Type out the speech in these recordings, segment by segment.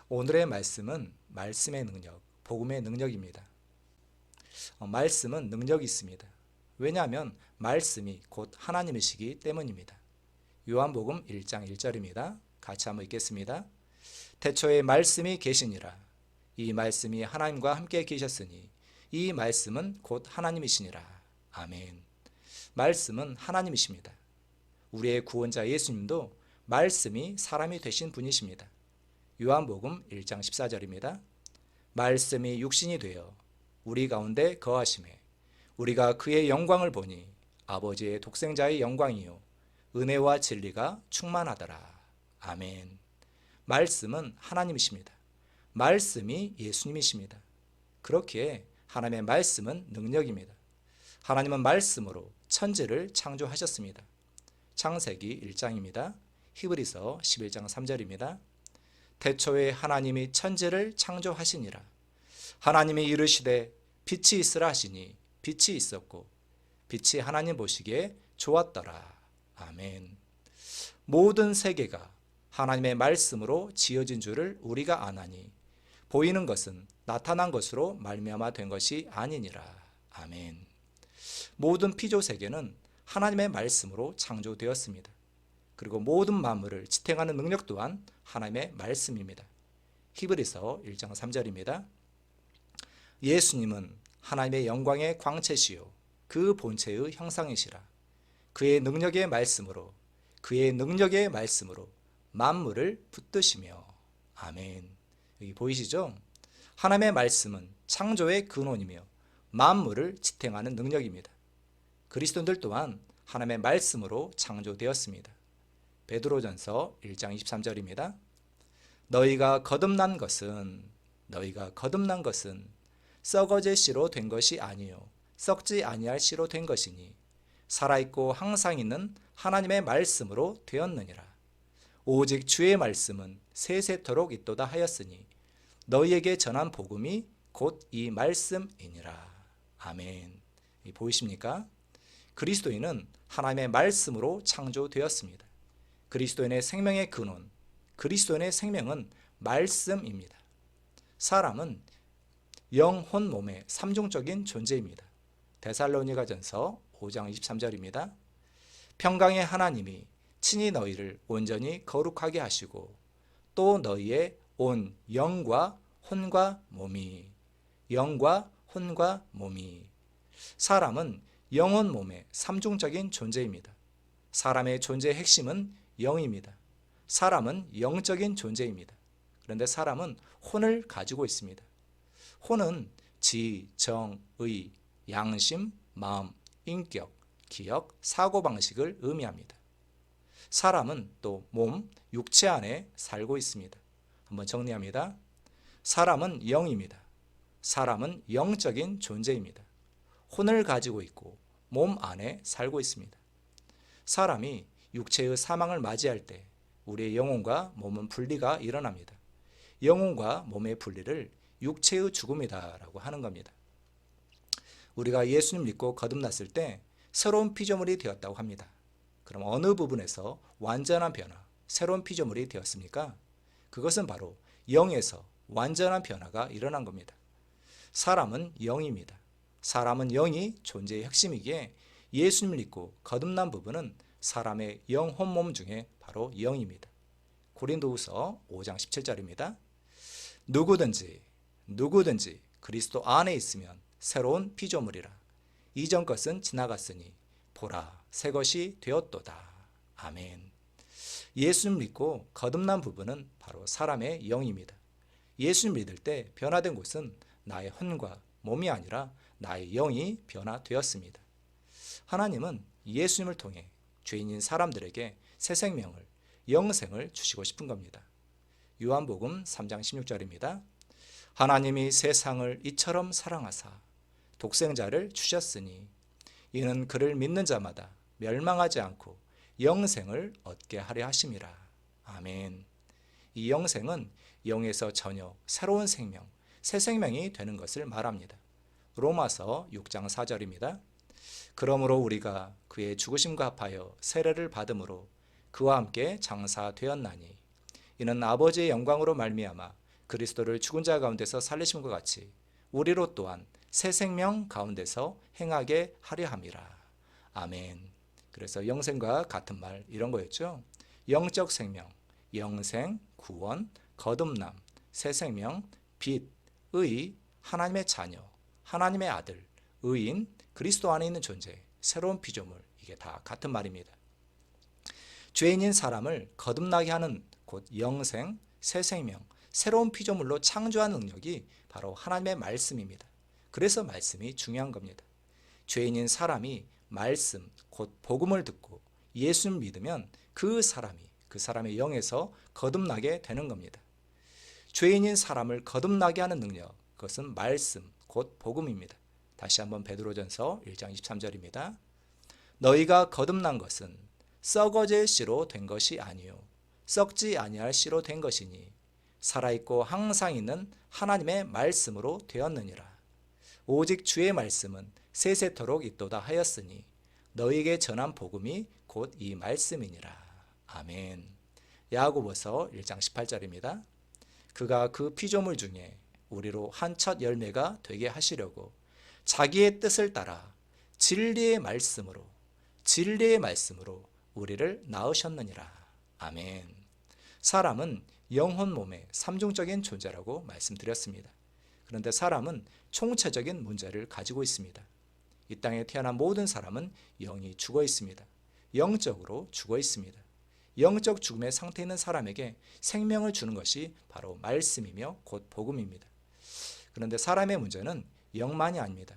오늘의 말씀은 말씀의 능력, 복음의 능력입니다. 말씀은 능력이 있습니다. 왜냐하면 말씀이 곧 하나님이시기 때문입니다. 요한복음 1장 1절입니다. 같이 한번 읽겠습니다. 태초에 말씀이 계시니라. 이 말씀이 하나님과 함께 계셨으니 이 말씀은 곧 하나님이시니라. 아멘. 말씀은 하나님이십니다. 우리의 구원자 예수님도 말씀이 사람이 되신 분이십니다. 요한복음 1장 14절입니다. 말씀이 육신이 되어 우리 가운데 거하심에 우리가 그의 영광을 보니 아버지의 독생자의 영광이요 은혜와 진리가 충만하더라. 아멘. 말씀은 하나님이십니다. 말씀이 예수님이십니다. 그렇기에 하나님의 말씀은 능력입니다. 하나님은 말씀으로 천지를 창조하셨습니다. 창세기 1장입니다. 히브리서 11장 3절입니다. 태초에 하나님이 천지를 창조하시니라. 하나님이 이르시되 빛이 있으라 하시니 빛이 있었고 빛이 하나님 보시기에 좋았더라. 아멘. 모든 세계가 하나님의 말씀으로 지어진 줄을 우리가 아나니 보이는 것은 나타난 것으로 말미암아 된 것이 아니니라. 아멘. 모든 피조 세계는 하나님의 말씀으로 창조되었습니다. 그리고 모든 만물을 지탱하는 능력 또한 하나님의 말씀입니다. 히브리서 1장 3절입니다. 예수님은 하나님의 영광의 광채시요 그 본체의 형상이시라. 그의 능력의 말씀으로 만물을 붙드시며. 아멘. 여기 보이시죠? 하나님의 말씀은 창조의 근원이며 만물을 지탱하는 능력입니다. 그리스도인들 또한 하나님의 말씀으로 창조되었습니다. 베드로전서 1장 23절입니다. 너희가 거듭난 것은 썩어질 씨로 된 것이 아니요 썩지 아니할 씨로 된 것이니 살아있고 항상 있는 하나님의 말씀으로 되었느니라. 오직 주의 말씀은 세세토록 있도다 하였으니 너희에게 전한 복음이 곧 이 말씀이니라. 아멘. 보이십니까? 그리스도인은 하나님의 말씀으로 창조되었습니다. 그리스도인의 생명의 근원, 그리스도인의 생명은 말씀입니다. 사람은 영, 혼, 몸의 삼중적인 존재입니다. 데살로니가전서 5장 23절입니다. 평강의 하나님이 친히 너희를 온전히 거룩하게 하시고 또 너희의 온 영과 혼과 몸이 사람은 영혼 몸의 삼중적인 존재입니다. 사람의 존재의 핵심은 영입니다. 사람은 영적인 존재입니다. 그런데 사람은 혼을 가지고 있습니다. 혼은 지, 정, 의, 양심, 마음, 인격, 기억, 사고방식을 의미합니다. 사람은 또 몸, 육체 안에 살고 있습니다. 한번 정리합니다. 사람은 영입니다. 사람은 영적인 존재입니다. 혼을 가지고 있고 몸 안에 살고 있습니다. 사람이 육체의 사망을 맞이할 때 우리의 영혼과 몸은 분리가 일어납니다. 영혼과 몸의 분리를 육체의 죽음이다라고 하는 겁니다. 우리가 예수님 믿고 거듭났을 때 새로운 피조물이 되었다고 합니다. 그럼 어느 부분에서 완전한 변화, 새로운 피조물이 되었습니까? 그것은 바로 영에서 완전한 변화가 일어난 겁니다. 사람은 영입니다. 사람은 영이 존재의 핵심이기에 예수님을 믿고 거듭난 부분은 사람의 영, 혼, 몸 중에 바로 영입니다. 고린도후서 5장 17절입니다. 누구든지 그리스도 안에 있으면 새로운 피조물이라. 이전 것은 지나갔으니 보라 새 것이 되었도다. 아멘. 예수님 믿고 거듭난 부분은 바로 사람의 영입니다. 예수님 믿을 때 변화된 곳은 나의 혼과 몸이 아니라 나의 영이 변화되었습니다. 하나님은 예수님을 통해 죄인인 사람들에게 새 생명을, 영생을 주시고 싶은 겁니다. 요한복음 3장 16절입니다. 하나님이 세상을 이처럼 사랑하사 독생자를 주셨으니 이는 그를 믿는 자마다 멸망하지 않고 영생을 얻게 하려 하심이라. 아멘. 이 영생은 영에서 전혀 새로운 생명, 새 생명이 되는 것을 말합니다. 로마서 6장 4절입니다. 그러므로 우리가 그의 죽으심과 합하여 세례를 받음으로 그와 함께 장사되었나니 이는 아버지의 영광으로 말미암아 그리스도를 죽은 자 가운데서 살리신 것 같이 우리로 또한 새 생명 가운데서 행하게 하려 함이라. 아멘. 그래서 영생과 같은 말 이런 거였죠. 영적 생명, 영생, 구원, 거듭남, 새 생명, 빛, 의, 하나님의 자녀, 하나님의 아들, 의인, 그리스도 안에 있는 존재, 새로운 피조물, 이게 다 같은 말입니다. 죄인인 사람을 거듭나게 하는 곧 영생, 새 생명, 새로운 피조물로 창조하는 능력이 바로 하나님의 말씀입니다. 그래서 말씀이 중요한 겁니다. 죄인인 사람이 말씀, 곧 복음을 듣고 예수를 믿으면 그 사람의 영에서 거듭나게 되는 겁니다. 죄인인 사람을 거듭나게 하는 능력, 그것은 말씀, 곧 복음입니다. 다시 한번 베드로전서 1장 23절입니다. 너희가 거듭난 것은 썩어질 씨로 된 것이 아니요 썩지 아니할 씨로 된 것이니 살아있고 항상 있는 하나님의 말씀으로 되었느니라. 오직 주의 말씀은 세세토록 있도다 하였으니 너희에게 전한 복음이 곧 이 말씀이니라. 아멘. 야고보서 1장 18절입니다. 그가 그 피조물 중에 우리로 한 첫 열매가 되게 하시려고 자기의 뜻을 따라 진리의 말씀으로 우리를 낳으셨느니라. 아멘. 사람은 영혼, 몸의 삼중적인 존재라고 말씀드렸습니다. 그런데 사람은 총체적인 문제를 가지고 있습니다. 이 땅에 태어난 모든 사람은 영이 죽어 있습니다. 영적으로 죽어 있습니다. 영적 죽음의 상태에 있는 사람에게 생명을 주는 것이 바로 말씀이며 곧 복음입니다. 그런데 사람의 문제는 영만이 아닙니다.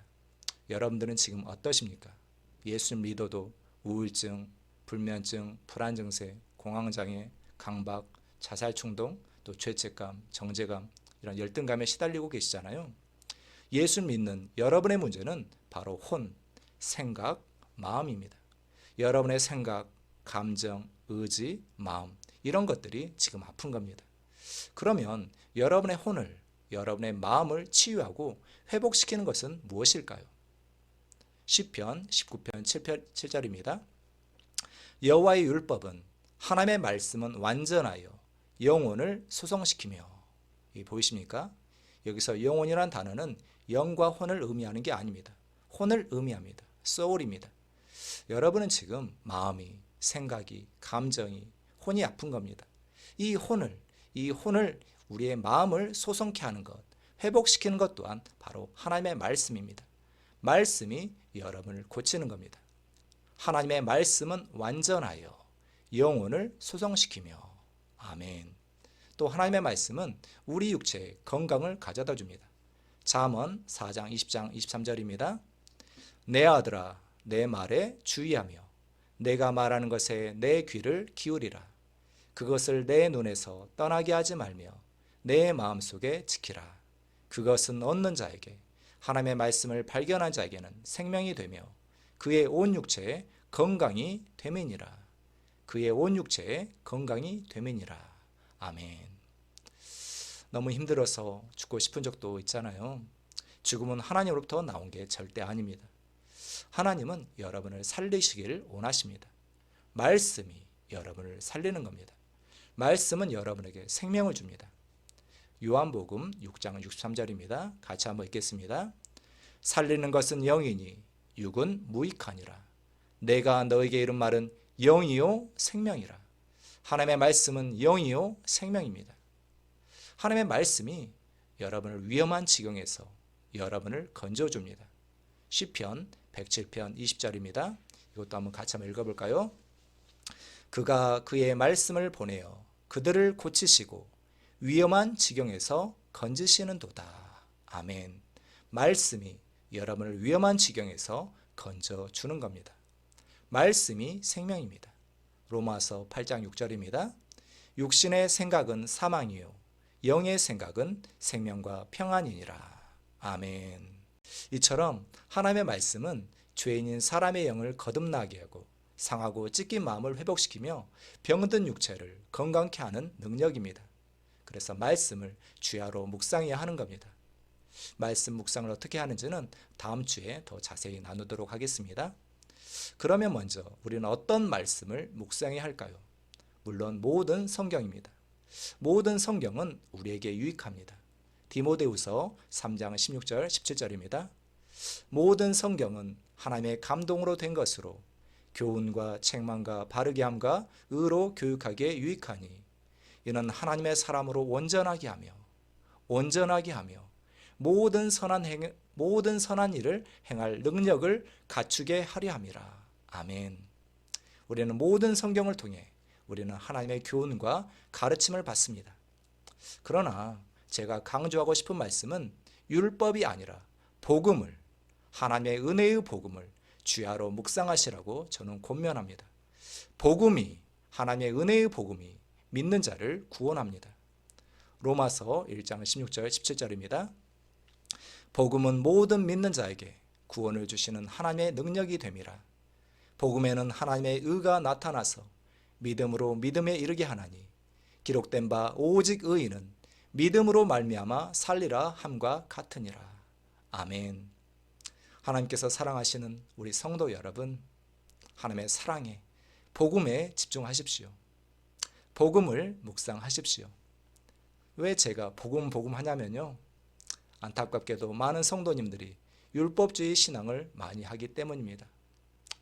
여러분들은 지금 어떠십니까? 예수를 믿어도 우울증, 불면증, 불안 증세, 공황장애, 강박, 자살 충동, 또 죄책감, 정죄감, 이런 열등감에 시달리고 계시잖아요. 예수를 믿는 여러분의 문제는 바로 혼, 생각, 마음입니다. 여러분의 생각, 감정, 의지, 마음, 이런 것들이 지금 아픈 겁니다. 그러면 여러분의 혼을, 여러분의 마음을 치유하고 회복시키는 것은 무엇일까요? 시편 19편 7절입니다. 여호와의 율법은, 하나님의 말씀은 완전하여 영혼을 소성시키며. 보이십니까? 여기서 영혼이라는 단어는 영과 혼을 의미하는 게 아닙니다. 혼을 의미합니다. soul입니다. 여러분은 지금 마음이, 생각이, 감정이, 혼이 아픈 겁니다. 이 혼을 우리의 마음을 소성케 하는 것, 회복시키는 것 또한 바로 하나님의 말씀입니다. 말씀이 여러분을 고치는 겁니다. 하나님의 말씀은 완전하여 영혼을 소성시키며. 아멘. 또 하나님의 말씀은 우리 육체에 건강을 가져다 줍니다. 잠언 4장 20장 23절입니다. 내 아들아, 내 말에 주의하며 내가 말하는 것에 내 귀를 기울이라. 그것을 내 눈에서 떠나게 하지 말며 내 마음속에 지키라. 그것은 얻는 자에게, 하나님의 말씀을 발견한 자에게는 생명이 되며 그의 온 육체에 건강이 됨이니라. 그의 온 육체에 건강이 됨이니라. 아멘. 너무 힘들어서 죽고 싶은 적도 있잖아요. 죽음은 하나님으로부터 나온 게 절대 아닙니다. 하나님은 여러분을 살리시기를 원하십니다. 말씀이 여러분을 살리는 겁니다. 말씀은 여러분에게 생명을 줍니다. 요한복음 6장 63절입니다. 같이 한번 읽겠습니다. 살리는 것은 영이니 육은 무익하니라. 내가 너에게 이른 말은 영이요 생명이라. 하나님의 말씀은 영이요 생명입니다. 하나님의 말씀이 여러분을 위험한 지경에서 여러분을 건져줍니다. 시편 107편 20절입니다. 이것도 한번 같이 한번 읽어볼까요? 그가 그의 말씀을 보내어 그들을 고치시고 위험한 지경에서 건지시는도다. 아멘. 말씀이 여러분을 위험한 지경에서 건져주는 겁니다. 말씀이 생명입니다. 로마서 8장 6절입니다. 육신의 생각은 사망이요 영의 생각은 생명과 평안이니라. 아멘. 이처럼 하나님의 말씀은 죄인인 사람의 영을 거듭나게 하고 상하고 찢긴 마음을 회복시키며 병든 육체를 건강케 하는 능력입니다. 그래서 말씀을 주야로 묵상해야 하는 겁니다. 말씀 묵상을 어떻게 하는지는 다음 주에 더 자세히 나누도록 하겠습니다. 그러면 먼저 우리는 어떤 말씀을 묵상해야 할까요? 물론 모든 성경입니다. 모든 성경은 우리에게 유익합니다. 디모데후서 3장 16절 17절입니다. 모든 성경은 하나님의 감동으로 된 것으로 교훈과 책망과 바르게 함과 의로 교육하기에 유익하니 이는 하나님의 사람으로 온전하게 하며 모든 선한 일을 행할 능력을 갖추게 하려 함이라. 아멘. 우리는 모든 성경을 통해 우리는 하나님의 교훈과 가르침을 받습니다. 그러나 제가 강조하고 싶은 말씀은 율법이 아니라 복음을, 하나님의 은혜의 복음을 주야로 묵상하시라고 저는 권면합니다. 복음이, 하나님의 은혜의 복음이 믿는 자를 구원합니다. 로마서 1장 16절 17절입니다. 복음은 모든 믿는 자에게 구원을 주시는 하나님의 능력이 됨이라. 복음에는 하나님의 의가 나타나서 믿음으로 믿음에 이르게 하나니 기록된 바 오직 의인은 믿음으로 말미암아 살리라 함과 같으니라. 아멘. 하나님께서 사랑하시는 우리 성도 여러분, 하나님의 사랑에, 복음에 집중하십시오. 복음을 묵상하십시오. 왜 제가 복음 하냐면요, 안타깝게도 많은 성도님들이 율법주의 신앙을 많이 하기 때문입니다.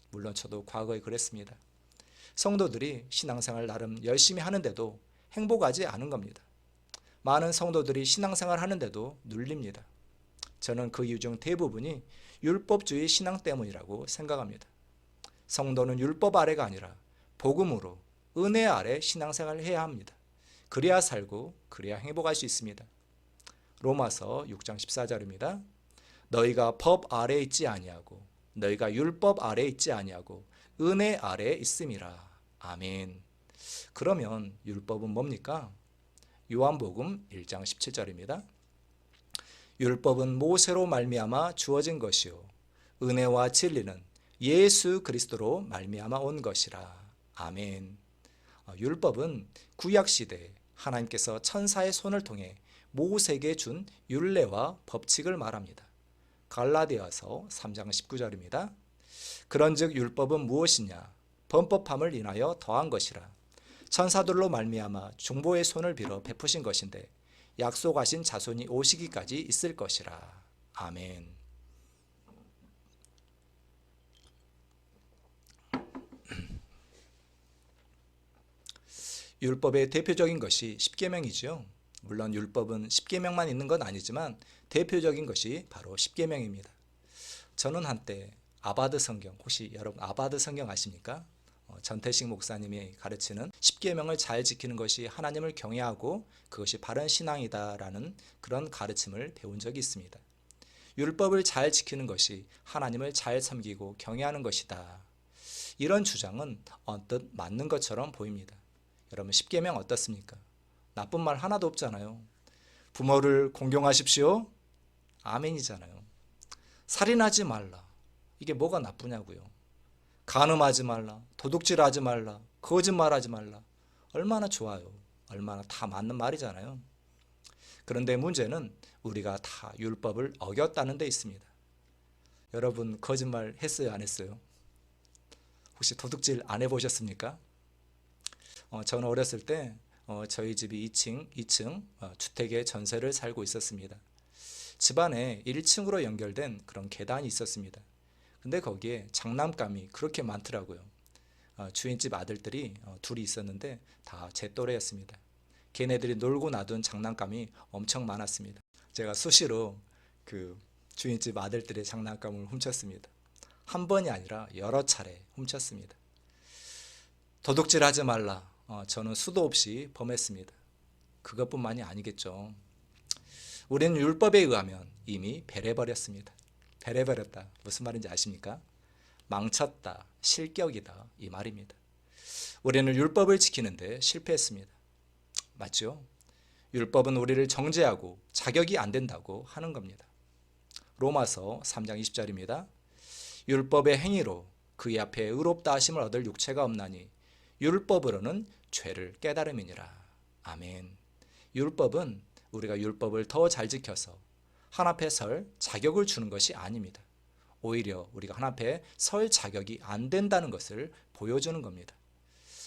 물론 저도 과거에 그랬습니다. 성도들이 신앙생활 나름 열심히 하는데도 행복하지 않은 겁니다. 많은 성도들이 신앙생활 하는데도 눌립니다. 저는 그 이유 중 대부분이 율법주의 신앙 때문이라고 생각합니다. 성도는 율법 아래가 아니라 복음으로 은혜 아래 신앙생활을 해야 합니다. 그래야 살고 그래야 행복할 수 있습니다. 로마서 6장 14절입니다. 너희가 법 아래에 있지 아니하고 너희가 율법 아래에 있지 아니하고 은혜 아래에 있음이라. 아멘. 그러면 율법은 뭡니까? 요한복음 1장 17절입니다. 율법은 모세로 말미암아 주어진 것이요 은혜와 진리는 예수 그리스도로 말미암아 온 것이라. 아멘. 율법은 구약시대 하나님께서 천사의 손을 통해 모세에게 준 율례와 법칙을 말합니다. 갈라디아서 3장 19절입니다. 그런즉 율법은 무엇이냐? 범법함을 인하여 더한 것이라. 천사들로 말미암아 중보의 손을 빌어 베푸신 것인데 약속하신 자손이 오시기까지 있을 것이라. 아멘. 율법의 대표적인 것이 십계명이죠. 물론 율법은 십계명만 있는 건 아니지만 대표적인 것이 바로 십계명입니다. 저는 한때 아바드 성경, 혹시 여러분 아바드 성경 아십니까? 전태식 목사님이 가르치는 십계명을 잘 지키는 것이 하나님을 경외하고 그것이 바른 신앙이다라는 그런 가르침을 배운 적이 있습니다. 율법을 잘 지키는 것이 하나님을 잘 섬기고 경외하는 것이다. 이런 주장은 언뜻 맞는 것처럼 보입니다. 여러분 십계명 어떻습니까? 나쁜 말 하나도 없잖아요. 부모를 공경하십시오. 아멘이잖아요. 살인하지 말라. 이게 뭐가 나쁘냐고요. 간음하지 말라. 도둑질하지 말라. 거짓말하지 말라. 얼마나 좋아요. 얼마나 다 맞는 말이잖아요. 그런데 문제는 우리가 다 율법을 어겼다는 데 있습니다. 여러분 거짓말 했어요? 안 했어요? 혹시 도둑질 안 해보셨습니까? 저는 어렸을 때 저희 집이 2층 주택의 전세를 살고 있었습니다. 집안에 1층으로 연결된 그런 계단이 있었습니다. 근데 거기에 장난감이 그렇게 많더라고요. 주인집 아들들이 둘이 있었는데 다 제 또래였습니다. 걔네들이 놀고 놔둔 장난감이 엄청 많았습니다. 제가 수시로 그 주인집 아들들의 장난감을 훔쳤습니다. 한 번이 아니라 여러 차례 훔쳤습니다. 도둑질하지 말라. 저는 수도 없이 범했습니다. 그것뿐만이 아니겠죠. 우리는 율법에 의하면 이미 배려버렸습니다. 배려버렸다. 무슨 말인지 아십니까? 망쳤다, 실격이다 이 말입니다. 우리는 율법을 지키는데 실패했습니다. 맞죠? 율법은 우리를 정죄하고 자격이 안 된다고 하는 겁니다. 로마서 3장 20절입니다. 율법의 행위로 그의 앞에 의롭다 하심을 얻을 육체가 없나니 율법으로는 죄를 깨달음이니라. 아멘. 율법은 우리가 율법을 더 잘 지켜서 한 앞에 설 자격을 주는 것이 아닙니다. 오히려 우리가 한 앞에 설 자격이 안 된다는 것을 보여주는 겁니다.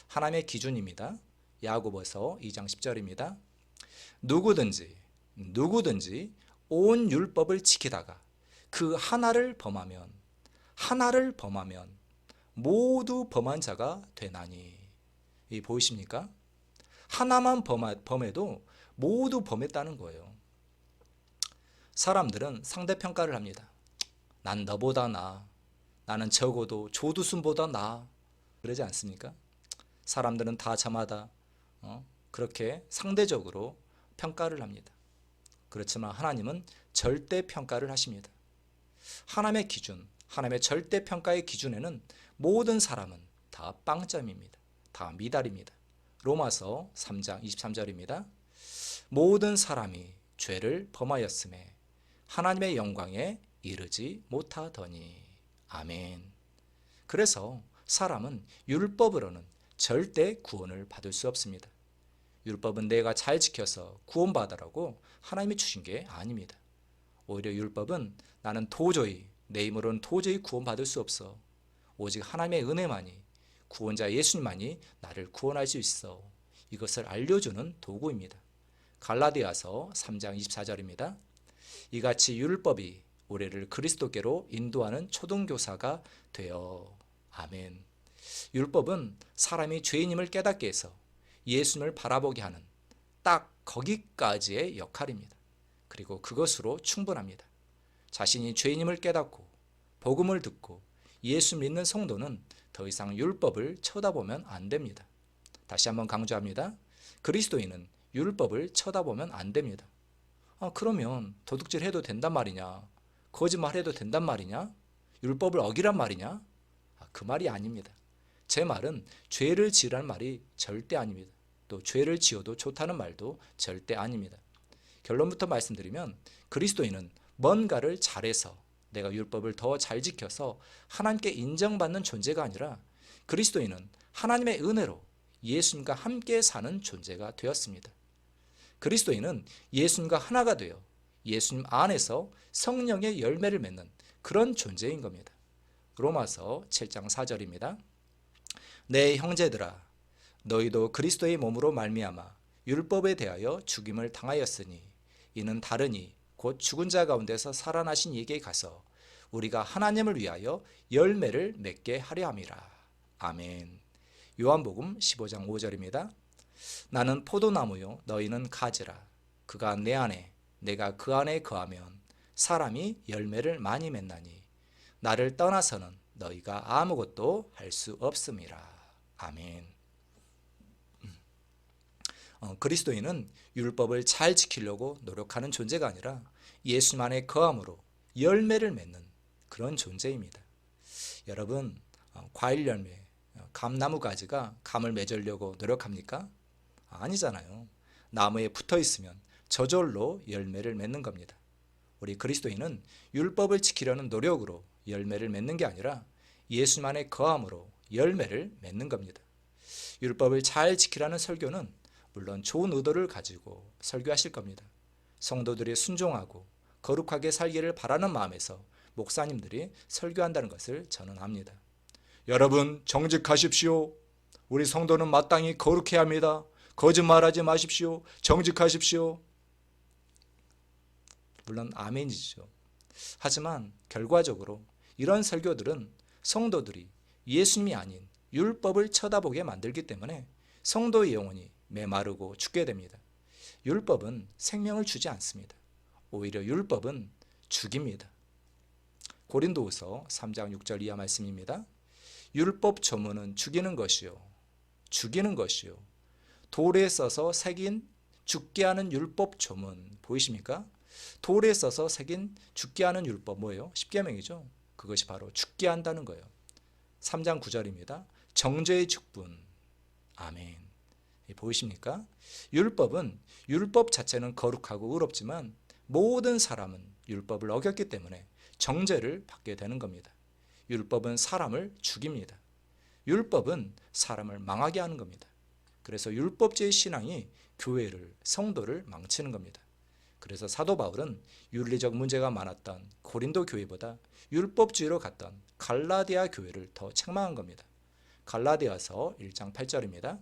하나님의 기준입니다. 야고보서 2장 10절입니다. 누구든지 온 율법을 지키다가 그 하나를 범하면 모두 범한 자가 되나니. 이 보이십니까? 하나만 범해도 모두 범했다는 거예요. 사람들은 상대평가를 합니다. 난 너보다 나아. 나는 적어도 조두순보다 나아. 그러지 않습니까? 사람들은 다 저마다 그렇게 상대적으로 평가를 합니다. 그렇지만 하나님은 절대평가를 하십니다. 하나님의 기준, 하나님의 절대평가의 기준에는 모든 사람은 다 빵점입니다. 다 미달입니다. 로마서 3장 23절입니다. 모든 사람이 죄를 범하였음에 하나님의 영광에 이르지 못하더니. 아멘. 그래서 사람은 율법으로는 절대 구원을 받을 수 없습니다. 율법은 내가 잘 지켜서 구원받으라고 하나님이 주신 게 아닙니다. 오히려 율법은 나는 내 힘으로는 도저히 구원받을 수 없어. 오직 하나님의 은혜만이, 구원자 예수님만이 나를 구원할 수 있어. 이것을 알려주는 도구입니다. 갈라디아서 3장 24절입니다. 이같이 율법이 우리를 그리스도께로 인도하는 초등교사가 되어. 아멘. 율법은 사람이 죄인임을 깨닫게 해서 예수님을 바라보게 하는 딱 거기까지의 역할입니다. 그리고 그것으로 충분합니다. 자신이 죄인임을 깨닫고 복음을 듣고 예수 믿는 성도는 더 이상 율법을 쳐다보면 안 됩니다. 다시 한번 강조합니다. 그리스도인은 율법을 쳐다보면 안 됩니다. 그러면 도둑질 해도 된단 말이냐? 거짓말 해도 된단 말이냐? 율법을 어기란 말이냐? 그 말이 아닙니다. 제 말은 죄를 지으라는 말이 절대 아닙니다. 또 죄를 지어도 좋다는 말도 절대 아닙니다. 결론부터 말씀드리면 그리스도인은 뭔가를 잘해서 내가 율법을 더 잘 지켜서 하나님께 인정받는 존재가 아니라 그리스도인은 하나님의 은혜로 예수님과 함께 사는 존재가 되었습니다. 그리스도인은 예수님과 하나가 되어 예수님 안에서 성령의 열매를 맺는 그런 존재인 겁니다. 로마서 7장 4절입니다. 내 형제들아, 너희도 그리스도의 몸으로 말미암아 율법에 대하여 죽임을 당하였으니 이는 다르니 곧 죽은 자 가운데서 살아나신 이에게 가서 우리가 하나님을 위하여 열매를 맺게 하려 함이라. 아멘. 요한복음 15장 5절입니다. 나는 포도나무요 너희는 가지라. 그가 내 안에 내가 그 안에 거하면 사람이 열매를 많이 맺나니 나를 떠나서는 너희가 아무것도 할 수 없음이라. 아멘. 그리스도인은 율법을 잘 지키려고 노력하는 존재가 아니라 예수님 안에 거함으로 열매를 맺는 그런 존재입니다. 여러분, 과일 열매, 감나무 가지가 감을 맺으려고 노력합니까? 아니잖아요. 나무에 붙어 있으면 저절로 열매를 맺는 겁니다. 우리 그리스도인은 율법을 지키려는 노력으로 열매를 맺는 게 아니라 예수님 안에 거함으로 열매를 맺는 겁니다. 율법을 잘 지키라는 설교는 물론 좋은 의도를 가지고 설교하실 겁니다. 성도들이 순종하고 거룩하게 살기를 바라는 마음에서 목사님들이 설교한다는 것을 저는 압니다. 여러분 정직하십시오. 우리 성도는 마땅히 거룩해야 합니다. 거짓말하지 마십시오. 정직하십시오. 물론 아멘이죠. 하지만 결과적으로 이런 설교들은 성도들이 예수님이 아닌 율법을 쳐다보게 만들기 때문에 성도의 영혼이 메마르고 죽게 됩니다. 율법은 생명을 주지 않습니다. 오히려 율법은 죽입니다. 고린도후서 3장 6절 이하 말씀입니다. 율법 조문은 죽이는 것이요 돌에 써서 새긴 죽게 하는 율법 조문 보이십니까? 돌에 써서 새긴 죽게 하는 율법 뭐예요? 십계명이죠. 그것이 바로 죽게 한다는 거예요. 3장 9절입니다. 정죄의 직분. 아멘. 보이십니까? 율법은 율법 자체는 거룩하고 의롭지만 모든 사람은 율법을 어겼기 때문에 정죄를 받게 되는 겁니다. 율법은 사람을 죽입니다. 율법은 사람을 망하게 하는 겁니다. 그래서 율법주의 신앙이 교회를, 성도를 망치는 겁니다. 그래서 사도 바울은 윤리적 문제가 많았던 고린도 교회보다 율법주의로 갔던 갈라디아 교회를 더 책망한 겁니다. 갈라디아서 1장 8절입니다.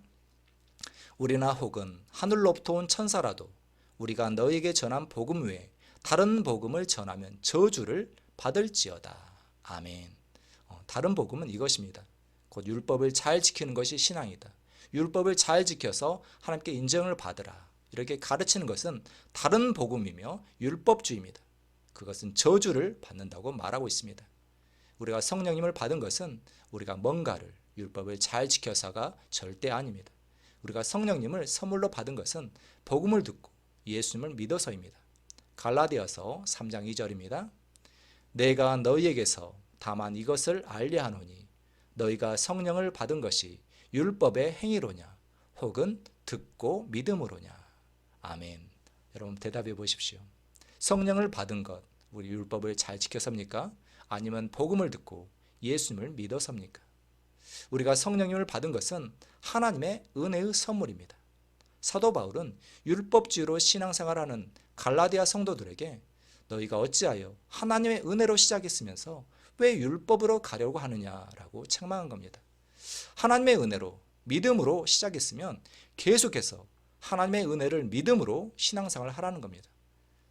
우리나 혹은 하늘로부터 온 천사라도 우리가 너에게 전한 복음 외에 다른 복음을 전하면 저주를 받을지어다. 아멘. 다른 복음은 이것입니다. 곧 율법을 잘 지키는 것이 신앙이다. 율법을 잘 지켜서 하나님께 인정을 받으라. 이렇게 가르치는 것은 다른 복음이며 율법주의입니다. 그것은 저주를 받는다고 말하고 있습니다. 우리가 성령님을 받은 것은 우리가 뭔가를 율법을 잘 지켜서가 절대 아닙니다. 우리가 성령님을 선물로 받은 것은 복음을 듣고 예수님을 믿어서입니다. 갈라디아서 3장 2절입니다. 내가 너희에게서 다만 이것을 알려 하노니 너희가 성령을 받은 것이 율법의 행위로냐 혹은 듣고 믿음으로냐. 아멘. 여러분 대답해 보십시오. 성령을 받은 것 우리 율법을 잘 지켜섭니까? 아니면 복음을 듣고 예수님을 믿어섭니까? 우리가 성령님을 받은 것은 하나님의 은혜의 선물입니다. 사도 바울은 율법주의로 신앙생활하는 갈라디아 성도들에게 너희가 어찌하여 하나님의 은혜로 시작했으면서 왜 율법으로 가려고 하느냐라고 책망한 겁니다. 하나님의 은혜로 믿음으로 시작했으면 계속해서 하나님의 은혜를 믿음으로 신앙생활을 하라는 겁니다.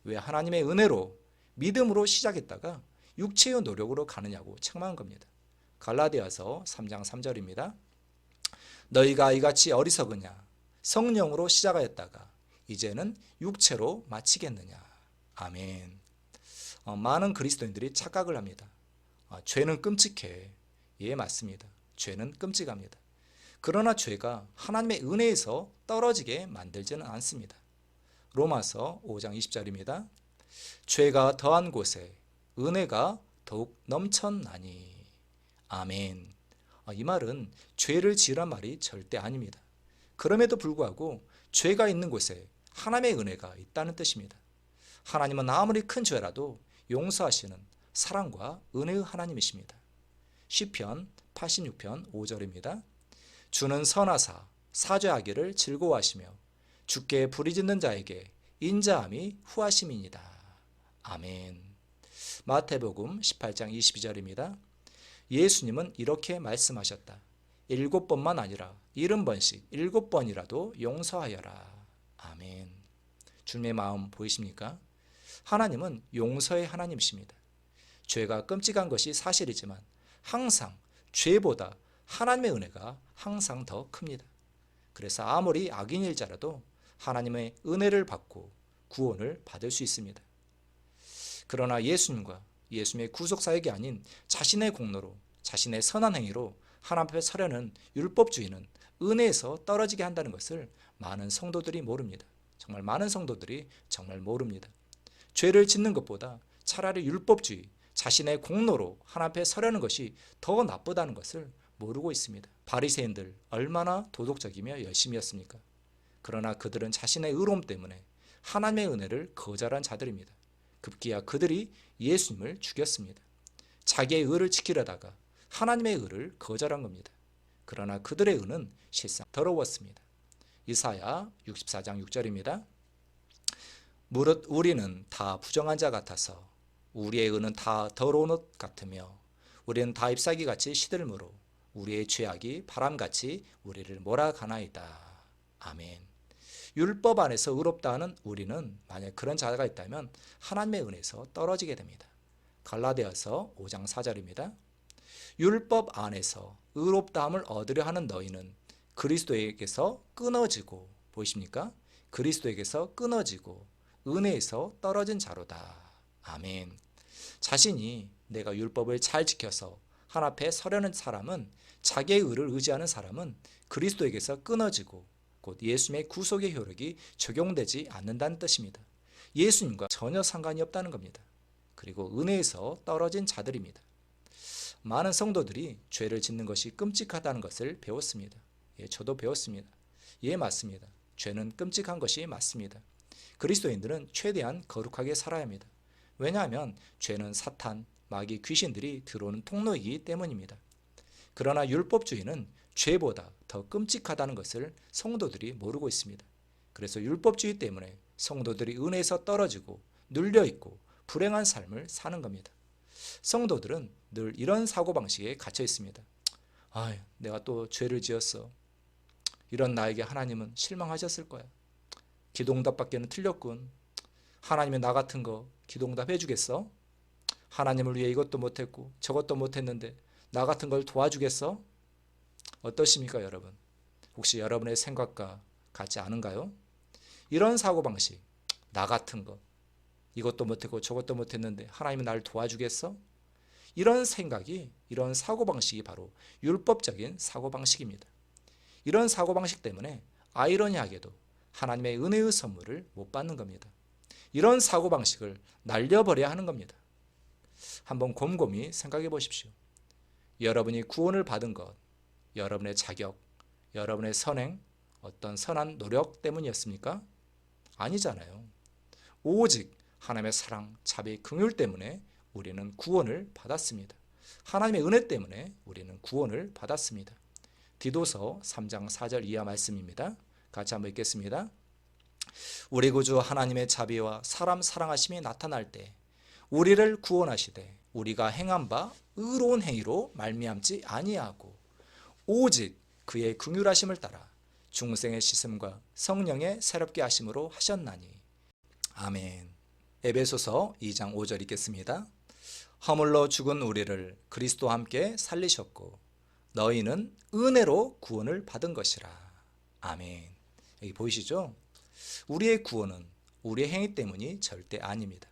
왜 하나님의 은혜로 믿음으로 시작했다가 육체의 노력으로 가느냐고 책망한 겁니다. 갈라디아서 3장 3절입니다. 너희가 이같이 어리석으냐 성령으로 시작하였다가 이제는 육체로 마치겠느냐. 아멘. 많은 그리스도인들이 착각을 합니다. 죄는 끔찍해. 예, 맞습니다. 죄는 끔찍합니다. 그러나 죄가 하나님의 은혜에서 떨어지게 만들지는 않습니다. 로마서 5장 20절입니다. 죄가 더한 곳에 은혜가 더욱 넘쳤나니. 아멘. 이 말은 죄를 지으란 말이 절대 아닙니다. 그럼에도 불구하고 죄가 있는 곳에 하나님의 은혜가 있다는 뜻입니다. 하나님은 아무리 큰 죄라도 용서하시는 사랑과 은혜의 하나님이십니다. 시편 86편 5절입니다. 주는 선하사 사죄하기를 즐거워하시며 주께 부르짖는 자에게 인자함이 후하심이니이다. 아멘. 마태복음 18장 22절입니다. 예수님은 이렇게 말씀하셨다. 7번만 아니라 70번씩 7번이라도 용서하여라. 아멘. 주님의 마음 보이십니까? 하나님은 용서의 하나님이십니다. 죄가 끔찍한 것이 사실이지만 항상 죄보다 하나님의 은혜가 항상 더 큽니다. 그래서 아무리 악인일자라도 하나님의 은혜를 받고 구원을 받을 수 있습니다. 그러나 예수님과 예수님의 구속사역이 아닌 자신의 공로로 자신의 선한 행위로 하나님 앞에 서려는 율법주의는 은혜에서 떨어지게 한다는 것을 많은 성도들이 모릅니다. 정말 많은 성도들이 정말 모릅니다. 죄를 짓는 것보다 차라리 율법주의, 자신의 공로로 하나님 앞에 서려는 것이 더 나쁘다는 것을 모르고 있습니다. 바리새인들 얼마나 도덕적이며 열심이었습니까? 그러나 그들은 자신의 의로움 때문에 하나님의 은혜를 거절한 자들입니다. 급기야 그들이 예수님을 죽였습니다. 자기의 의를 지키려다가 하나님의 의를 거절한 겁니다. 그러나 그들의 의는 실상 더러웠습니다. 이사야 64장 6절입니다. 무릇 우리는 다 부정한 자 같아서 우리의 의는 다 더러운 옷 같으며 우리는 다 잎사귀같이 시들므로 우리의 죄악이 바람같이 우리를 몰아가나이다. 아멘. 율법 안에서 의롭다 하는 우리는 만약 그런 자가 있다면 하나님의 은혜에서 떨어지게 됩니다. 갈라디아서 5장 4절입니다. 율법 안에서 의롭다함을 얻으려 하는 너희는 그리스도에게서 끊어지고, 보이십니까? 그리스도에게서 끊어지고 은혜에서 떨어진 자로다. 아멘. 자신이 내가 율법을 잘 지켜서 하나님 앞에 서려는 사람은, 자기의 의를 의지하는 사람은 그리스도에게서 끊어지고 곧 예수님의 구속의 효력이 적용되지 않는다는 뜻입니다. 예수님과 전혀 상관이 없다는 겁니다. 그리고 은혜에서 떨어진 자들입니다. 많은 성도들이 죄를 짓는 것이 끔찍하다는 것을 배웠습니다. 예, 저도 배웠습니다. 예, 맞습니다. 죄는 끔찍한 것이 맞습니다. 그리스도인들은 최대한 거룩하게 살아야 합니다. 왜냐하면 죄는 사탄, 마귀, 귀신들이 들어오는 통로이기 때문입니다. 그러나 율법주의는 죄보다 더 끔찍하다는 것을 성도들이 모르고 있습니다. 그래서 율법주의 때문에 성도들이 은혜에서 떨어지고 눌려있고 불행한 삶을 사는 겁니다. 성도들은 늘 이런 사고방식에 갇혀 있습니다. 내가 또 죄를 지었어. 이런 나에게 하나님은 실망하셨을 거야. 기도응답받기는 틀렸군. 하나님이 나 같은 거 기도응답 해주겠어? 하나님을 위해 이것도 못했고 저것도 못했는데 나 같은 걸 도와주겠어? 어떠십니까 여러분? 혹시 여러분의 생각과 같지 않은가요? 이런 사고방식, 나 같은 거 이것도 못했고 저것도 못했는데 하나님이 나를 도와주겠어? 이런 생각이, 이런 사고방식이 바로 율법적인 사고방식입니다. 이런 사고방식 때문에 아이러니하게도 하나님의 은혜의 선물을 못 받는 겁니다. 이런 사고방식을 날려버려야 하는 겁니다. 한번 곰곰이 생각해 보십시오. 여러분이 구원을 받은 것, 여러분의 자격, 여러분의 선행, 어떤 선한 노력 때문이었습니까? 아니잖아요. 오직 하나님의 사랑, 자비, 긍휼 때문에 우리는 구원을 받았습니다. 하나님의 은혜 때문에 우리는 구원을 받았습니다. 디도서 3장 4절 이하 말씀입니다. 같이 한번 읽겠습니다. 우리 구주 하나님의 자비와 사람 사랑하심이 나타날 때 우리를 구원하시되 우리가 행한 바 의로운 행위로 말미암지 아니하고 오직 그의 긍휼하심을 따라 중생의 씻음과 성령의 새롭게 하심으로 하셨나니. 아멘. 에베소서 2장 5절 읽겠습니다. 허물로 죽은 우리를 그리스도와 함께 살리셨고 너희는 은혜로 구원을 받은 것이라. 아멘. 여기 보이시죠? 우리의 구원은 우리의 행위 때문이 절대 아닙니다.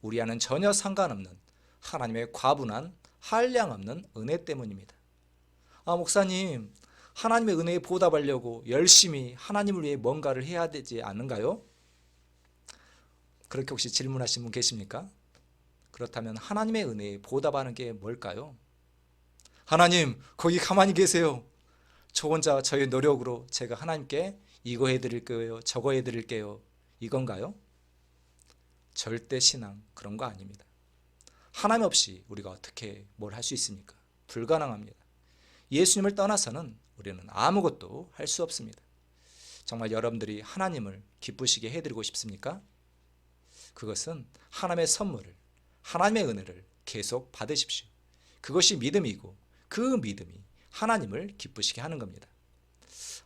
우리와는 전혀 상관없는 하나님의 과분한 한량없는 은혜 때문입니다. 목사님, 하나님의 은혜에 보답하려고 열심히 하나님을 위해 뭔가를 해야 되지 않는가요? 그렇게 혹시 질문하신 분 계십니까? 그렇다면 하나님의 은혜에 보답하는 게 뭘까요? 하나님, 거기 가만히 계세요. 저 혼자 저의 노력으로 제가 하나님께 이거 해드릴게요, 저거 해드릴게요, 이건가요? 절대 신앙 그런 거 아닙니다. 하나님 없이 우리가 어떻게 뭘 할 수 있습니까? 불가능합니다. 예수님을 떠나서는 우리는 아무것도 할 수 없습니다. 정말 여러분들이 하나님을 기쁘시게 해드리고 싶습니까? 그것은 하나님의 선물을, 하나님의 은혜를 계속 받으십시오. 그것이 믿음이고 그 믿음이 하나님을 기쁘시게 하는 겁니다.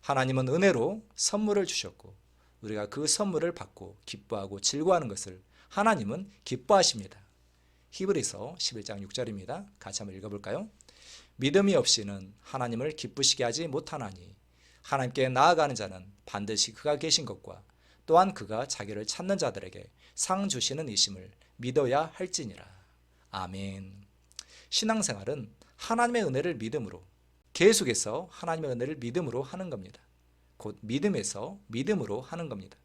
하나님은 은혜로 선물을 주셨고 우리가 그 선물을 받고 기뻐하고 즐거워하는 것을 하나님은 기뻐하십니다. 히브리서 11장 6절입니다. 같이 한번 읽어볼까요? 믿음이 없이는 하나님을 기쁘시게 하지 못하나니 하나님께 나아가는 자는 반드시 그가 계신 것과 또한 그가 자기를 찾는 자들에게 상 주시는 이심을 믿어야 할지니라. 아멘. 신앙생활은 하나님의 은혜를 믿음으로, 계속해서 하나님의 은혜를 믿음으로 하는 겁니다. 곧 믿음에서 믿음으로 하는 겁니다.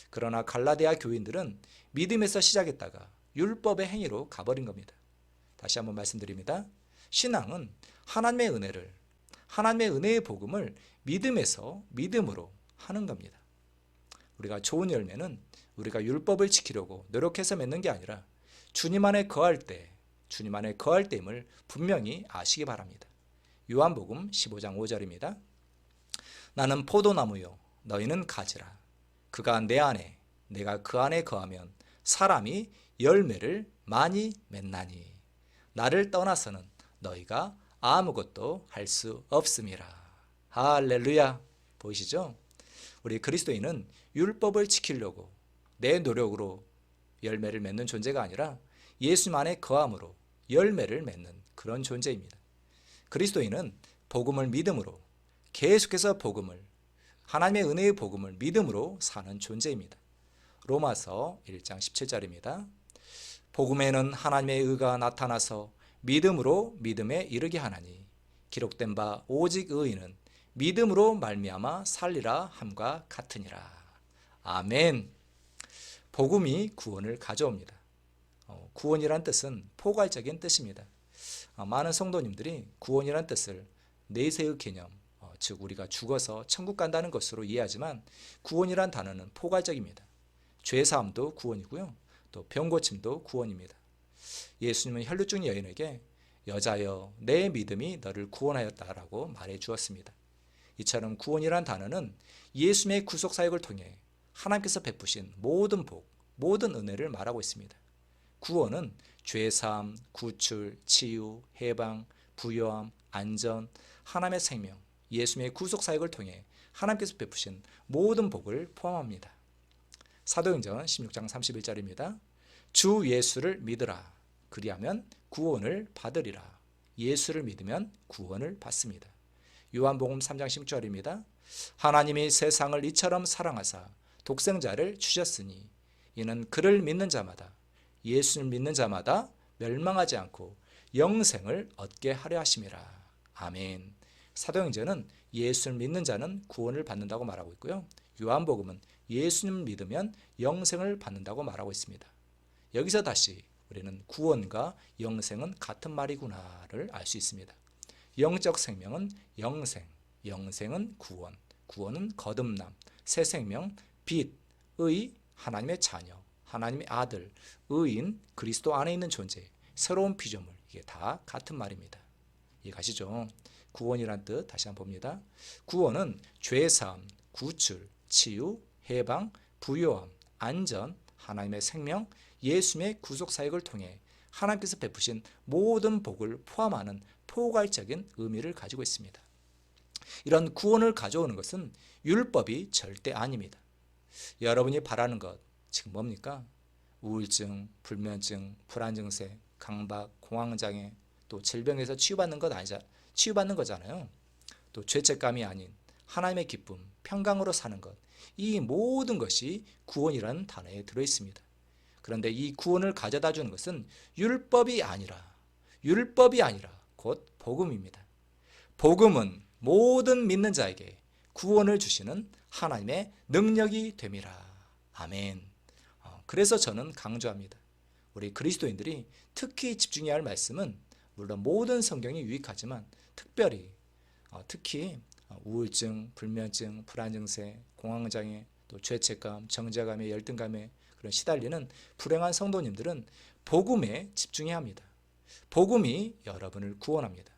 그러나 갈라디아 교인들은 믿음에서 시작했다가 율법의 행위로 가버린 겁니다. 다시 한번 말씀드립니다. 신앙은 하나님의 은혜를, 하나님의 은혜의 복음을 믿음에서 믿음으로 하는 겁니다. 우리가 좋은 열매는 우리가 율법을 지키려고 노력해서 맺는 게 아니라 주님 안에 거할 때, 주님 안에 거할 때임을 분명히 아시기 바랍니다. 요한복음 15장 5절입니다. 나는 포도나무요 너희는 가지라. 그가 내 안에 내가 그 안에 거하면 사람이 열매를 많이 맺나니 나를 떠나서는 너희가 아무것도 할 수 없음이라. 할렐루야. 보이시죠? 우리 그리스도인은 율법을 지키려고 내 노력으로 열매를 맺는 존재가 아니라 예수님 안에 거함으로 열매를 맺는 그런 존재입니다. 그리스도인은 복음을 믿음으로, 계속해서 복음을, 하나님의 은혜의 복음을 믿음으로 사는 존재입니다. 로마서 1장 17절입니다. 복음에는 하나님의 의가 나타나서 믿음으로 믿음에 이르게 하나니 기록된 바 오직 의인은 믿음으로 말미암아 살리라 함과 같으니라. 아멘. 복음이 구원을 가져옵니다. 구원이란 뜻은 포괄적인 뜻입니다. 많은 성도님들이 구원이란 뜻을 내세의 개념, 즉 우리가 죽어서 천국 간다는 것으로 이해하지만 구원이란 단어는 포괄적입니다. 죄사함도 구원이고요, 또 병고침도 구원입니다. 예수님은 혈루증 여인에게 여자여 내 믿음이 너를 구원하였다라고 말해 주었습니다. 이처럼 구원이란 단어는 예수님의 구속 사역을 통해 하나님께서 베푸신 모든 복, 모든 은혜를 말하고 있습니다. 구원은 죄사함, 구출, 치유, 해방, 부요함, 안전, 하나님의 생명, 예수님의 구속 사역을 통해 하나님께서 베푸신 모든 복을 포함합니다. 사도행전 16장 31절입니다. 주 예수를 믿으라. 그리하면 구원을 받으리라. 예수를 믿으면 구원을 받습니다. 요한복음 3장 16절입니다. 하나님이 세상을 이처럼 사랑하사 독생자를 주셨으니 이는 그를 믿는 자마다, 예수를 믿는 자마다 멸망하지 않고 영생을 얻게 하려 하심이라. 아멘. 사도행전은 예수를 믿는 자는 구원을 받는다고 말하고 있고요. 요한복음은 예수님을 믿으면 영생을 받는다고 말하고 있습니다. 여기서 다시 우리는 구원과 영생은 같은 말이구나를 알 수 있습니다. 영적 생명은 영생, 영생은 구원, 구원은 거듭남, 새 생명, 빛, 의, 하나님의 자녀, 하나님의 아들, 의인, 그리스도 안에 있는 존재, 새로운 피조물, 이게 다 같은 말입니다. 이해가시죠? 구원이란 뜻 다시 한번 봅니다. 구원은 죄사함, 구출, 치유, 해방, 부요함, 안전, 하나님의 생명, 예수님의 구속 사역을 통해 하나님께서 베푸신 모든 복을 포함하는 포괄적인 의미를 가지고 있습니다. 이런 구원을 가져오는 것은 율법이 절대 아닙니다. 여러분이 바라는 것 지금 뭡니까? 우울증, 불면증, 불안 증세, 강박, 공황장애, 또 질병에서 치유받는 거잖아요. 또 죄책감이 아닌 하나님의 기쁨, 평강으로 사는 것, 이 모든 것이 구원이라는 단어에 들어있습니다. 그런데 이 구원을 가져다 주는 것은 율법이 아니라 곧 복음입니다. 복음은 모든 믿는 자에게 구원을 주시는 하나님의 능력이 됨이라. 아멘. 그래서 저는 강조합니다. 우리 그리스도인들이 특히 집중해야 할 말씀은 물론 모든 성경이 유익하지만 특히 우울증, 불면증, 불안 증세, 공황장애, 또 죄책감, 정죄감에 열등감에 그런 시달리는 불행한 성도님들은 복음에 집중해야 합니다. 복음이 여러분을 구원합니다.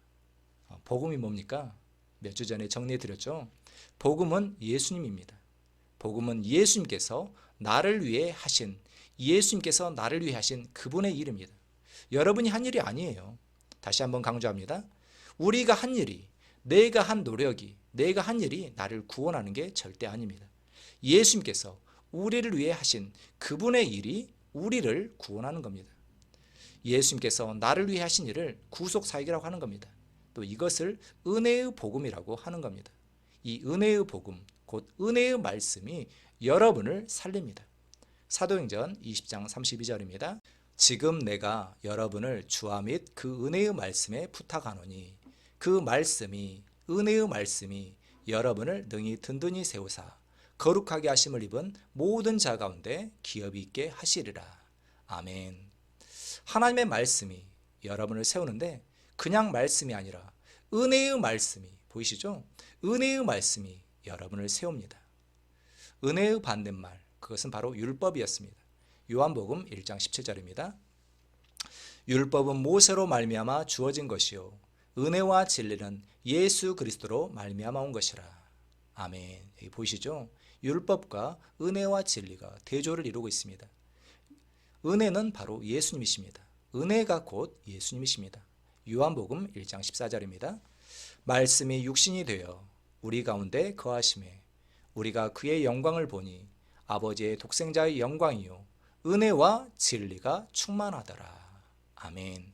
복음이 뭡니까? 몇 주 전에 정리해 드렸죠. 복음은 예수님입니다. 복음은 예수님께서 나를 위해 하신 그분의 일입니다. 여러분이 한 일이 아니에요. 다시 한번 강조합니다. 우리가 한 일이, 내가 한 노력이, 내가 한 일이 나를 구원하는 게 절대 아닙니다. 예수님께서 우리를 위해 하신 그분의 일이 우리를 구원하는 겁니다. 예수님께서 나를 위해 하신 일을 구속사역이라고 하는 겁니다. 또 이것을 은혜의 복음이라고 하는 겁니다. 이 은혜의 복음, 곧 은혜의 말씀이 여러분을 살립니다. 사도행전 20장 32절입니다. 지금 내가 여러분을 주와 및 그 은혜의 말씀에 부탁하노니 그 말씀이, 은혜의 말씀이 여러분을 능히 든든히 세우사 거룩하게 하심을 입은 모든 자 가운데 기업이 있게 하시리라. 아멘. 하나님의 말씀이 여러분을 세우는데 그냥 말씀이 아니라 은혜의 말씀이, 보이시죠? 은혜의 말씀이 여러분을 세웁니다. 은혜의 반대말, 그것은 바로 율법이었습니다. 요한복음 1장 17절입니다. 율법은 모세로 말미암아 주어진 것이요 은혜와 진리는 예수 그리스도로 말미암아 온 것이라. 아멘. 여기 보이시죠? 율법과 은혜와 진리가 대조를 이루고 있습니다. 은혜는 바로 예수님이십니다. 은혜가 곧 예수님이십니다. 요한복음 1장 14절입니다. 말씀이 육신이 되어 우리 가운데 거하심에 우리가 그의 영광을 보니 아버지의 독생자의 영광이요 은혜와 진리가 충만하더라. 아멘.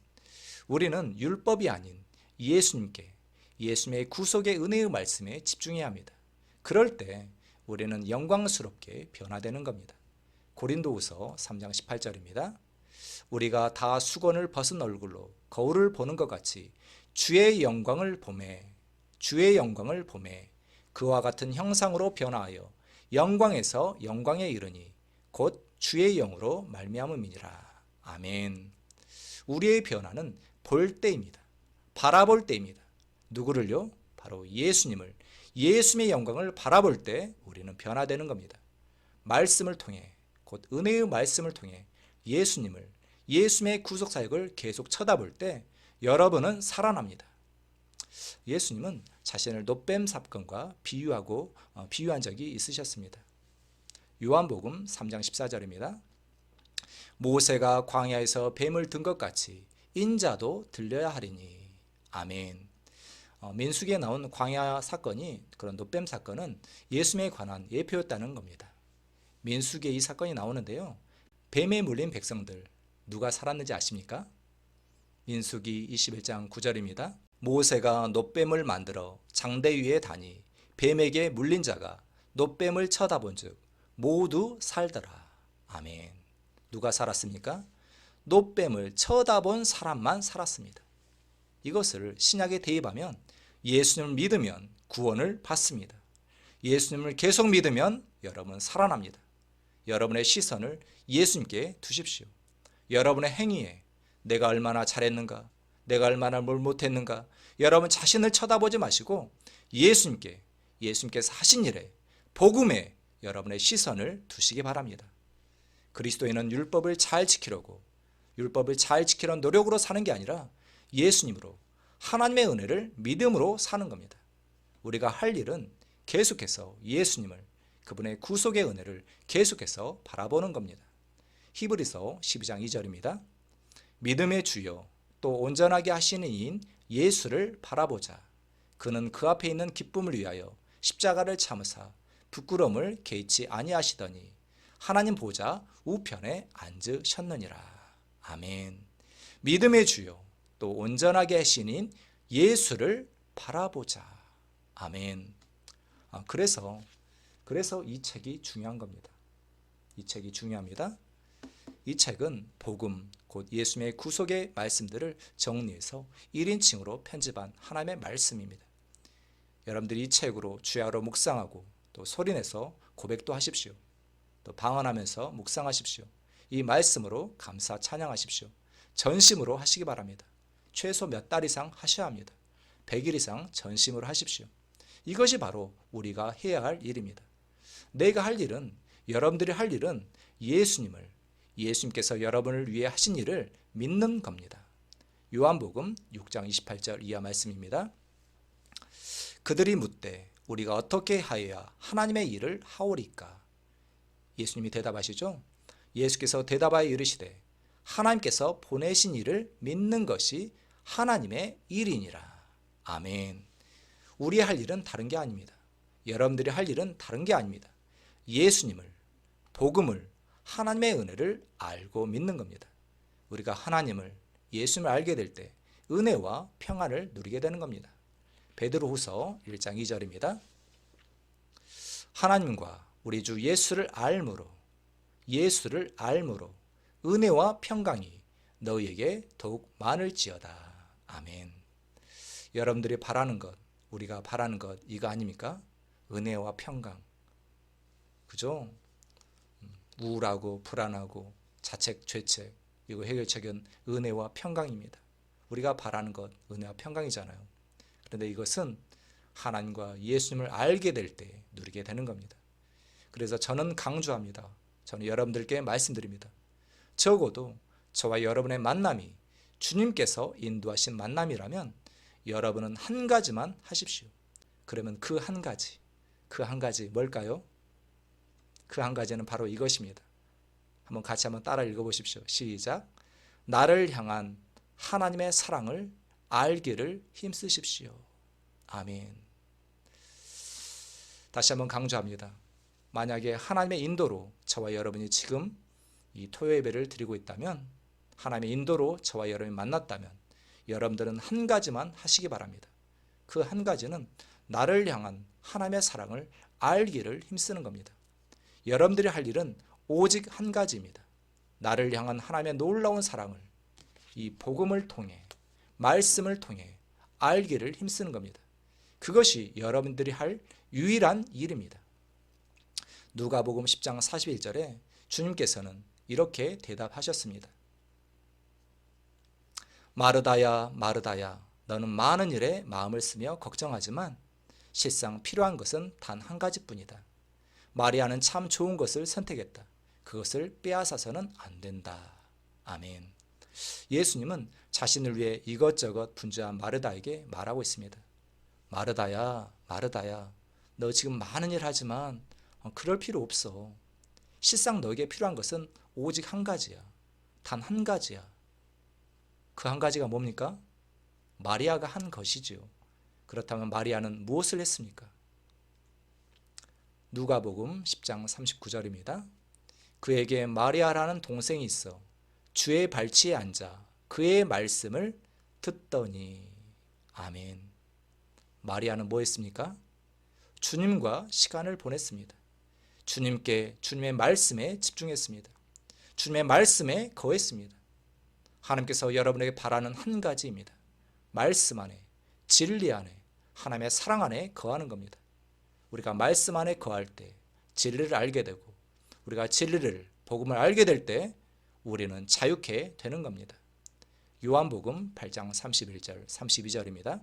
우리는 율법이 아닌 예수님께, 예수님의 구속의 은혜의 말씀에 집중해야 합니다. 그럴 때 우리는 영광스럽게 변화되는 겁니다. 고린도후서 3장 18절입니다. 우리가 다 수건을 벗은 얼굴로 거울을 보는 것 같이 주의 영광을 보매 그와 같은 형상으로 변화하여 영광에서 영광에 이르니 곧 주의 영으로 말미암음이니라. 아멘. 우리의 변화는 볼 때입니다. 바라볼 때입니다. 누구를요? 바로 예수님을, 예수님의 영광을 바라볼 때 우리는 변화되는 겁니다. 말씀을 통해, 곧 은혜의 말씀을 통해 예수님을, 예수님의 구속사역을 계속 쳐다볼 때 여러분은 살아납니다. 예수님은 자신을 놋뱀 사건과 비유한 적이 있으셨습니다. 요한복음 3장 14절입니다. 모세가 광야에서 뱀을 든 것 같이 인자도 들려야 하리니. 아멘. 민수기에 나온 광야 사건이, 그런 노뱀 사건은 예수님에 관한 예표였다는 겁니다. 민수기에 이 사건이 나오는데요. 뱀에 물린 백성들 누가 살았는지 아십니까? 민수기 21장 9절입니다. 모세가 노뱀을 만들어 장대 위에 다니 뱀에게 물린 자가 노뱀을 쳐다본즉 모두 살더라. 아멘. 누가 살았습니까? 노뱀을 쳐다본 사람만 살았습니다. 이것을 신약에 대입하면 예수님을 믿으면 구원을 받습니다. 예수님을 계속 믿으면 여러분 살아납니다. 여러분의 시선을 예수님께 두십시오. 여러분의 행위에 내가 얼마나 잘했는가, 내가 얼마나 뭘 못했는가, 여러분 자신을 쳐다보지 마시고 예수님께서 하신 일에, 복음에 여러분의 시선을 두시기 바랍니다. 그리스도인은 율법을 잘 지키려고, 율법을 잘 지키려는 노력으로 사는 게 아니라 예수님으로, 하나님의 은혜를 믿음으로 사는 겁니다. 우리가 할 일은 계속해서 예수님을, 그분의 구속의 은혜를 계속해서 바라보는 겁니다. 히브리서 12장 2절입니다. 믿음의 주요 또 온전하게 하시는 이인 예수를 바라보자. 그는 그 앞에 있는 기쁨을 위하여 십자가를 참으사 부끄러움을 개의치 아니하시더니 하나님 보좌 우편에 앉으셨느니라. 아멘. 믿음의 주요 또 온전하게 하시는 예수를 바라보자. 아멘. 그래서 이 책이 중요한 겁니다. 이 책이 중요합니다. 이 책은 복음, 곧 예수님의 구속의 말씀들을 정리해서 1인칭으로 편집한 하나님의 말씀입니다. 여러분들이 이 책으로 주야로 묵상하고 또 소리내서 고백도 하십시오. 또 방언하면서 묵상하십시오. 이 말씀으로 감사 찬양하십시오. 전심으로 하시기 바랍니다. 최소 몇 달 이상 하셔야 합니다. 100일 이상 전심으로 하십시오. 이것이 바로 우리가 해야 할 일입니다. 내가 할 일은, 여러분들이 할 일은 예수님께서 여러분을 위해 하신 일을 믿는 겁니다. 요한복음 6장 28절 이하 말씀입니다. 그들이 묻되 우리가 어떻게 하여야 하나님의 일을 하오리까? 예수님이 대답하시죠. 예수께서 대답하여 이르시되 하나님께서 보내신 일을 믿는 것이 하나님의 일이니라. 아멘. 우리의 할 일은 다른 게 아닙니다. 여러분들이 할 일은 다른 게 아닙니다. 예수님을, 복음을, 하나님의 은혜를 알고 믿는 겁니다. 우리가 하나님을, 예수님을 알게 될 때 은혜와 평안을 누리게 되는 겁니다. 베드로후서 1장 2절입니다. 하나님과 우리 주 예수를 알므로 은혜와 평강이 너희에게 더욱 많을지어다. 아멘. 여러분들이 바라는 것, 우리가 바라는 것 이거 아닙니까? 은혜와 평강. 그죠? 우울하고 불안하고 자책, 죄책, 이거 해결책은 은혜와 평강입니다. 우리가 바라는 것 은혜와 평강이잖아요. 그런데 이것은 하나님과 예수님을 알게 될 때 누리게 되는 겁니다. 그래서 저는 강조합니다. 저는 여러분들께 말씀드립니다. 적어도 저와 여러분의 만남이 주님께서 인도하신 만남이라면 여러분은 한 가지만 하십시오. 그러면 그 한 가지 뭘까요? 그 한 가지는 바로 이것입니다. 같이 한번 따라 읽어보십시오. 시작. 나를 향한 하나님의 사랑을 알기를 힘쓰십시오. 아멘. 다시 한번 강조합니다. 만약에 하나님의 인도로 저와 여러분이 지금 이 토요 예배를 드리고 있다면, 하나님의 인도로 저와 여러분이 만났다면 여러분들은 한 가지만 하시기 바랍니다. 그 한 가지는 나를 향한 하나님의 사랑을 알기를 힘쓰는 겁니다. 여러분들이 할 일은 오직 한 가지입니다. 나를 향한 하나님의 놀라운 사랑을 이 복음을 통해, 말씀을 통해 알기를 힘쓰는 겁니다. 그것이 여러분들이 할 유일한 일입니다. 누가복음 10장 41절에 주님께서는 이렇게 대답하셨습니다. 마르다야 마르다야 너는 많은 일에 마음을 쓰며 걱정하지만 실상 필요한 것은 단 한 가지뿐이다. 마리아는 참 좋은 것을 선택했다. 그것을 빼앗아서는 안 된다. 아멘. 예수님은 자신을 위해 이것저것 분주한 마르다에게 말하고 있습니다. 마르다야 마르다야 너 지금 많은 일 하지만 그럴 필요 없어. 실상 너에게 필요한 것은 오직 한 가지야. 단 한 가지야. 그 한 가지가 뭡니까? 마리아가 한 것이지요. 그렇다면 마리아는 무엇을 했습니까? 누가복음 10장 39절입니다. 그에게 마리아라는 동생이 있어 주의 발치에 앉아 그의 말씀을 듣더니. 아멘. 마리아는 뭐 했습니까? 주님과 시간을 보냈습니다. 주님의 말씀에 집중했습니다. 주님의 말씀에 거했습니다. 하나님께서 여러분에게 바라는 한 가지입니다. 말씀 안에, 진리 안에, 하나님의 사랑 안에 거하는 겁니다. 우리가 말씀 안에 거할 때 진리를 알게 되고, 우리가 진리를, 복음을 알게 될 때 우리는 자유케 되는 겁니다. 요한복음 8장 31절 32절입니다.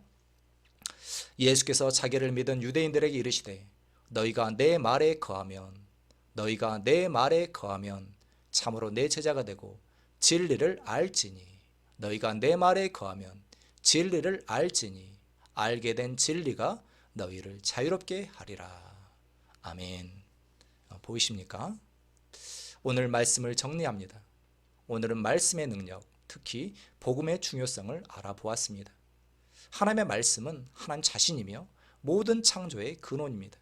예수께서 자기를 믿은 유대인들에게 이르시되 너희가 내 말에 거하면 참으로 내 제자가 되고 진리를 알지니. 너희가 내 말에 거하면 진리를 알지니 알게 된 진리가 너희를 자유롭게 하리라. 아멘. 보이십니까? 오늘 말씀을 정리합니다. 오늘은 말씀의 능력, 특히 복음의 중요성을 알아보았습니다. 하나님의 말씀은 하나님 자신이며 모든 창조의 근원입니다.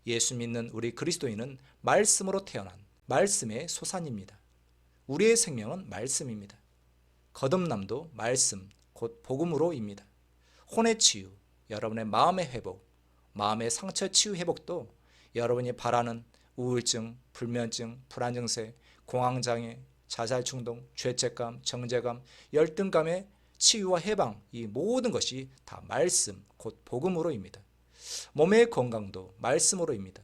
예수 믿는 우리 그리스도인은 말씀으로 태어난 말씀의 소산입니다. 우리의 생명은 말씀입니다. 거듭남도 말씀, 곧 복음으로입니다. 혼의 치유, 여러분의 마음의 회복, 마음의 상처 치유 회복도 여러분이 바라는 우울증, 불면증, 불안 증세, 공황장애, 자살 충동, 죄책감, 정죄감, 열등감의 치유와 해방, 이 모든 것이 다 말씀, 곧 복음으로입니다. 몸의 건강도 말씀으로입니다.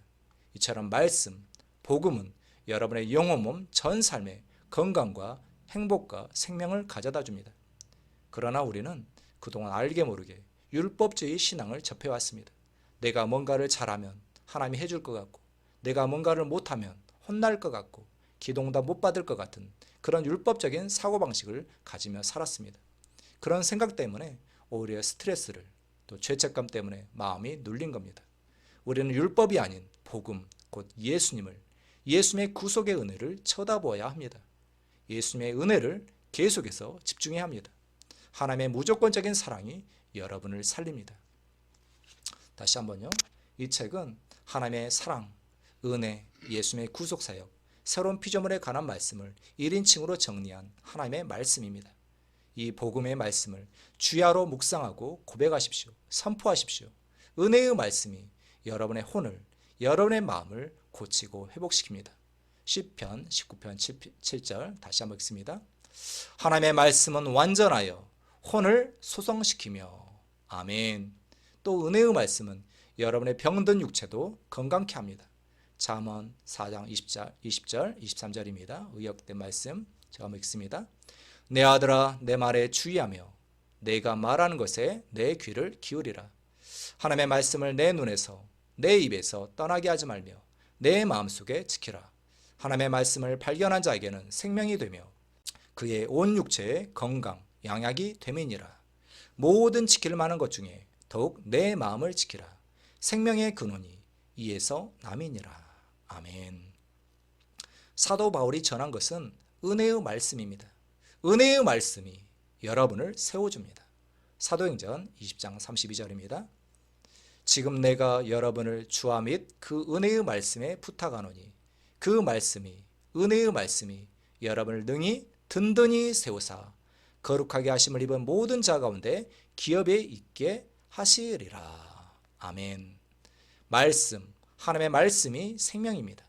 이처럼 말씀, 복음은 여러분의 영혼 몸 전 삶의 건강과 행복과 생명을 가져다 줍니다. 그러나 우리는 그동안 알게 모르게 율법주의 신앙을 접해왔습니다. 내가 뭔가를 잘하면 하나님이 해줄 것 같고, 내가 뭔가를 못하면 혼날 것 같고, 기도응답 못 받을 것 같은 그런 율법적인 사고방식을 가지며 살았습니다. 그런 생각 때문에 오히려 스트레스를, 또 죄책감 때문에 마음이 눌린 겁니다. 우리는 율법이 아닌 복음, 곧 예수님의 구속의 은혜를 쳐다보아야 합니다. 예수님의 은혜를 계속해서 집중해야 합니다. 하나님의 무조건적인 사랑이 여러분을 살립니다. 다시 한번요. 이 책은 하나님의 사랑, 은혜, 예수님의 구속사역, 새로운 피조물에 관한 말씀을 1인칭으로 정리한 하나님의 말씀입니다. 이 복음의 말씀을 주야로 묵상하고 고백하십시오. 선포하십시오. 은혜의 말씀이 여러분의 혼을, 여러분의 마음을 고치고 회복시킵니다. 시편 19편 7절 다시 한번 읽습니다. 하나님의 말씀은 완전하여 혼을 소성시키며. 아멘. 또 은혜의 말씀은 여러분의 병든 육체도 건강케 합니다. 잠언 4장 20절 23절입니다. 의역된 말씀 제가 한번 읽습니다. 내 아들아 내 말에 주의하며 내가 말하는 것에 내 귀를 기울이라. 하나님의 말씀을 내 눈에서 내 입에서 떠나게 하지 말며 내 마음속에 지키라. 하나님의 말씀을 발견한 자에게는 생명이 되며 그의 온 육체의 건강, 양약이 됨이니라. 모든 지킬 만한 것 중에 더욱 내 마음을 지키라. 생명의 근원이 이에서 남이니라. 아멘. 사도 바울이 전한 것은 은혜의 말씀입니다. 은혜의 말씀이 여러분을 세워줍니다. 사도행전 20장 32절입니다. 지금 내가 여러분을 주와 및 그 은혜의 말씀에 부탁하노니 그 말씀이, 은혜의 말씀이 여러분을 능히 든든히 세우사 거룩하게 하심을 입은 모든 자 가운데 기업에 있게 하시리라. 아멘. 말씀, 하나님의 말씀이 생명입니다.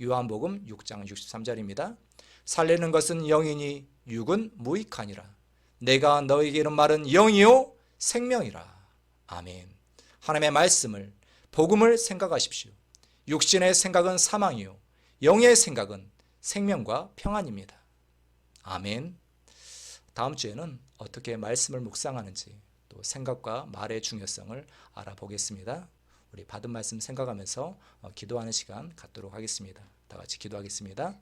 요한복음 6장 63절입니다. 살리는 것은 영이니 육은 무익하니라. 내가 너에게 이른 말은 영이요 생명이라. 아멘. 하나님의 말씀을, 복음을 생각하십시오. 육신의 생각은 사망이요 영의 생각은 생명과 평안입니다. 아멘. 다음 주에는 어떻게 말씀을 묵상하는지, 또 생각과 말의 중요성을 알아보겠습니다. 우리 받은 말씀 생각하면서 기도하는 시간 갖도록 하겠습니다. 다 같이 기도하겠습니다.